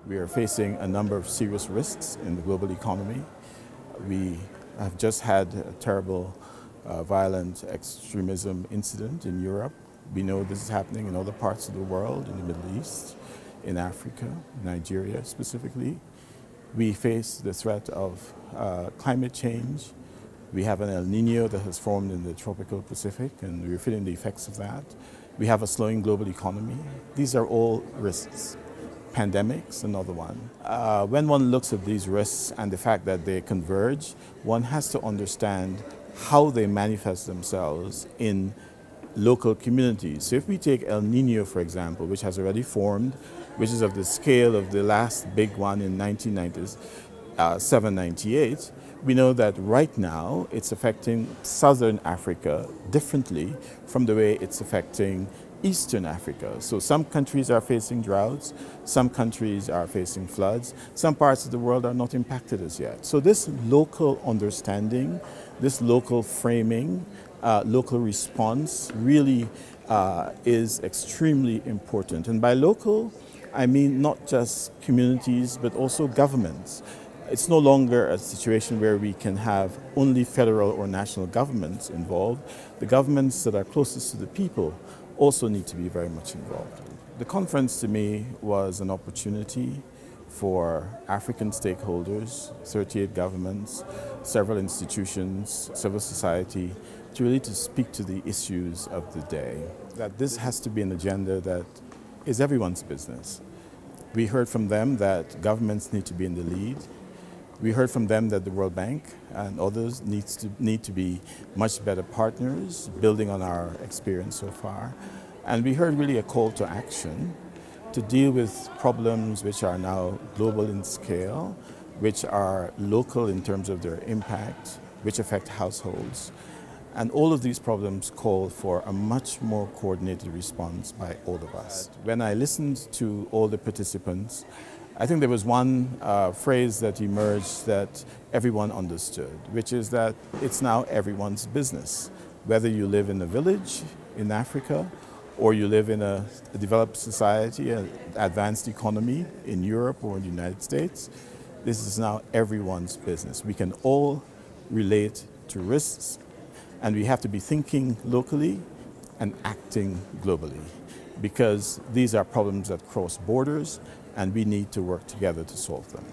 We are facing a number of serious risks in the global economy. We have just had a terrible violent extremism incident in Europe. We know this is happening in other parts of the world, in the Middle East, in Africa, Nigeria specifically. We face the threat of climate change. We have an El Nino that has formed in the tropical Pacific, and we're feeling the effects of that. We have a slowing global economy. These are all risks. Pandemics, another one. When one looks at these risks and the fact that they converge, one has to understand how they manifest themselves in local communities. So if we take El Nino, for example, which has already formed, which is of the scale of the last big one in 1997, 98, we know that right now it's affecting southern Africa differently from the way it's affecting Eastern Africa. So some countries are facing droughts, some countries are facing floods, some parts of the world are not impacted as yet. So this local understanding, this local framing, local response really is extremely important. And by local, I mean not just communities, but also governments. It's no longer a situation where we can have only federal or national governments involved. The governments that are closest to the people also need to be very much involved. The conference to me was an opportunity for African stakeholders, 38 governments, several institutions, civil society, to really speak to the issues of the day. That this has to be an agenda that is everyone's business. We heard from them that governments need to be in the lead. We heard from them that the World Bank and others need to be much better partners, building on our experience so far. And we heard really a call to action to deal with problems which are now global in scale, which are local in terms of their impact, which affect households. And all of these problems call for a much more coordinated response by all of us. When I listened to all the participants, I think there was one phrase that emerged that everyone understood, which is that it's now everyone's business. Whether you live in a village in Africa, or you live in a developed society, an advanced economy in Europe or in the United States, this is now everyone's business. We can all relate to risks, and we have to be thinking locally and acting globally, because these are problems that cross borders, and we need to work together to solve them.